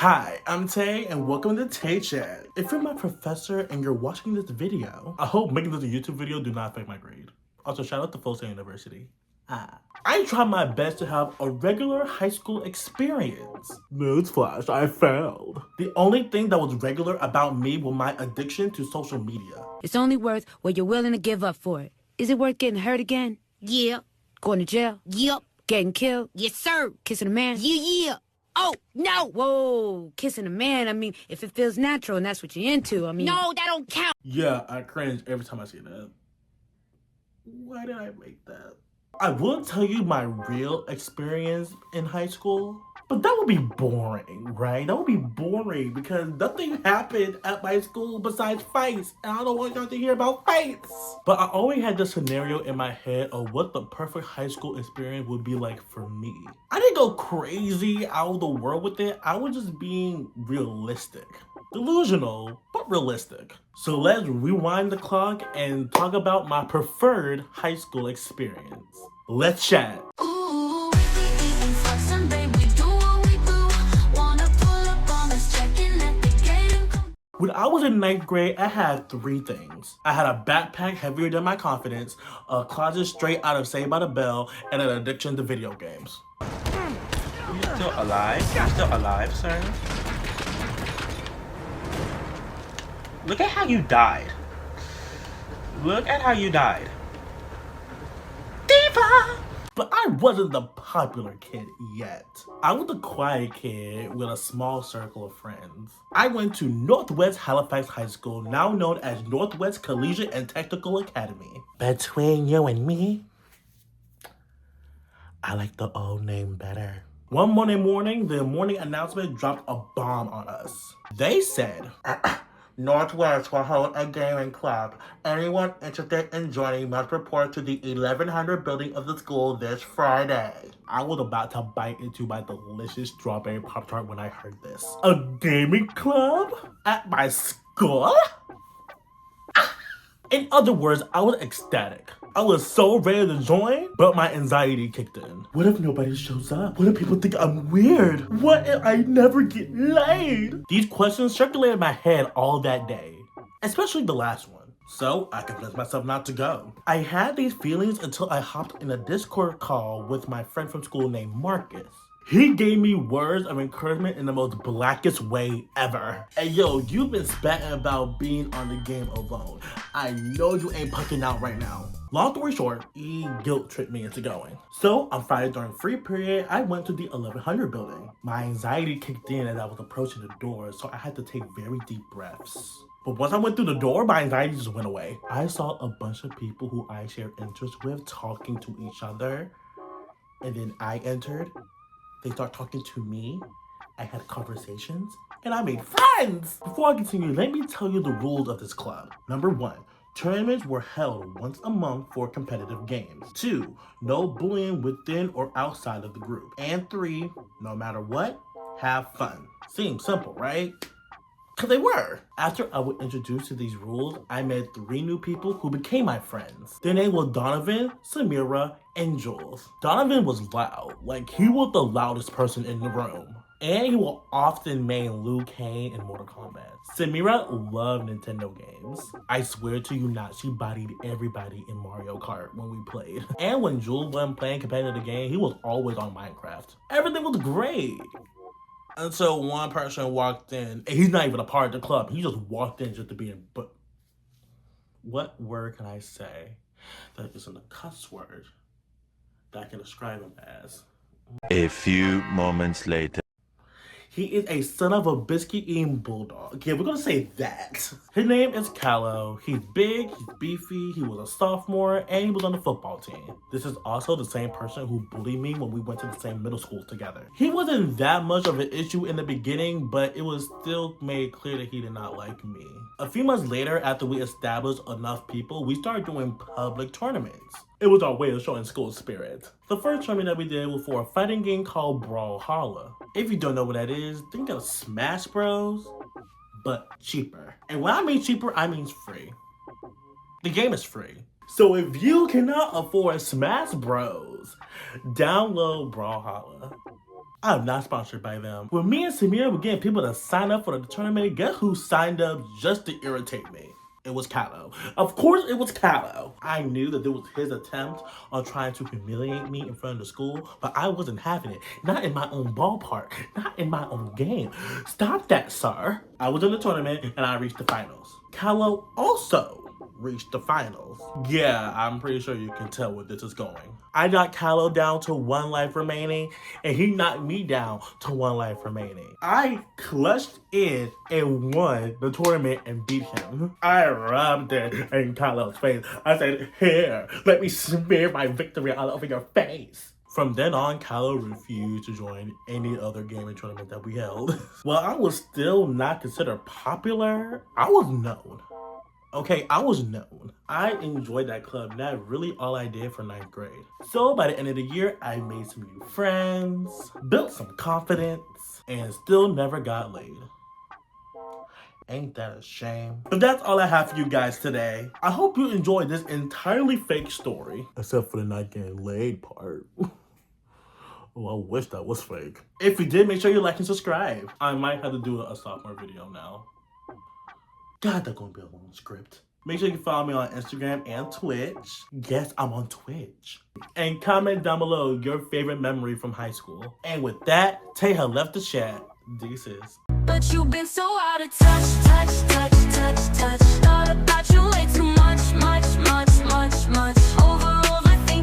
Hi, I'm Tay, and welcome to Tay Chat. If you're my professor and you're watching this video, I hope making this a YouTube video do not affect my grade. Also, shout out to Full Sail University. I tried my best to have a regular high school experience. Newsflash, I failed. The only thing that was regular about me was my addiction to social media. It's only worth what you're willing to give up for it. Is it worth getting hurt again? Yeah. Going to jail? Yep. Getting killed? Yes, sir. Kissing a man? Yeah. Oh, no. Whoa, kissing a man. I mean, if it feels natural and that's what you're into, I mean... No, that don't count. Yeah, I cringe every time I see that. Why did I make that? I will tell you my real experience in high school, but that would be boring, right? That would be boring because nothing happened at my school besides fights, and I don't want y'all to hear about fights. But I always had this scenario in my head of what the perfect high school experience would be like for me. I didn't go crazy out of the world with it. I was just being realistic. Delusional, but realistic. So let's rewind the clock and talk about my preferred high school experience. Let's chat. When I was in 9th grade, I had 3 things. I had a backpack heavier than my confidence, a closet straight out of Saved by the Bell, and an addiction to video games. Are you still alive? You're still alive, sir? Look at how you died. Look at how you died. Diva! But I wasn't the popular kid yet. I was the quiet kid with a small circle of friends. I went to Northwest Halifax High School, now known as Northwest Collegiate and Technical Academy. Between you and me, I like the old name better. One Monday morning, the morning announcement dropped a bomb on us. They said, Northwest will hold a gaming club. Anyone interested in joining must report to the 1100 building of the school this Friday. I was about to bite into my delicious strawberry Pop-Tart when I heard this. A gaming club? At my school? In other words, I was ecstatic. I was so ready to join, but my anxiety kicked in. What if nobody shows up? What if people think I'm weird? What if I never get laid? These questions circulated in my head all that day, especially the last one. So I convinced myself not to go. I had these feelings until I hopped in a Discord call with my friend from school named Marcus. He gave me words of encouragement in the most blackest way ever. Hey yo, you've been spatting about being on the game alone. I know you ain't pucking out right now. Long story short, he guilt tripped me into going. So on Friday during free period, I went to the 1100 building. My anxiety kicked in as I was approaching the door, so I had to take very deep breaths. But once I went through the door, my anxiety just went away. I saw a bunch of people who I shared interests with talking to each other, and then I entered. They start talking to me, I had conversations, and I made friends! Before I continue, let me tell you the rules of this club. Number 1, tournaments were held once a month for competitive games. 2, no bullying within or outside of the group. And 3, no matter what, have fun. Seems simple, right? Cause they were. After I was introduced to these rules, I met 3 new people who became my friends. Their name was Donovan, Samira, and Jules. Donovan was loud, like he was the loudest person in the room. And he will often main Liu Kang in Mortal Kombat. Samira loved Nintendo games. I swear to you not, she bodied everybody in Mario Kart when we played. And when Jules wasn't playing competitive game, he was always on Minecraft. Everything was great. Until one person walked in, and he's not even a part of the club. He just walked in just to be in. But what word can I say that isn't a cuss word that I can describe him as? A few moments later. He is a son of a biscuit-eating bulldog. Yeah, we're gonna say that. His name is Callow. He's big, he's beefy, he was a sophomore, and he was on the football team. This is also the same person who bullied me when we went to the same middle school together. He wasn't that much of an issue in the beginning, but it was still made clear that he did not like me. A few months later, after we established enough people, we started doing public tournaments. It was our way of showing school spirit. The first tournament that we did was for a fighting game called Brawlhalla. If you don't know what that is, think of Smash Bros, but cheaper. And when I mean cheaper, I mean free. The game is free. So if you cannot afford Smash Bros, download Brawlhalla. I'm not sponsored by them. When me and Samira were getting people to sign up for the tournament, guess who signed up just to irritate me? It was Callow. Of course it was Callow. I knew that it was his attempt on trying to humiliate me in front of the school, but I wasn't having it. Not in my own ballpark. Not in my own game. Stop that, sir. I was in the tournament and I reached the finals. Callow also reached the finals. Yeah, I'm pretty sure you can tell where this is going. I knocked Callow down to 1 life remaining, and he knocked me down to 1 life remaining. I clutched in and won the tournament and beat him. I rubbed it in Callow's face. I said, "Here, let me smear my victory all over your face." From then on, Callow refused to join any other gaming tournament that we held. While I was still not considered popular, I was known. Okay, I was known. I enjoyed that club, and that's really all I did for 9th grade. So by the end of the year, I made some new friends, built some confidence, and still never got laid. Ain't that a shame? But that's all I have for you guys today. I hope you enjoyed this entirely fake story. Except for the not getting laid part. Oh, I wish that was fake. If you did, make sure you like and subscribe. I might have to do a sophomore video now. God, that's gonna be a long script. Make sure you follow me on Instagram and Twitch. Yes, I'm on Twitch. And comment down below your favorite memory from high school. And with that, Teja left the chat. Deuces. But you've been so out of touch, touch, touch, touch, touch. Thought about you way too much, much, much, much, much.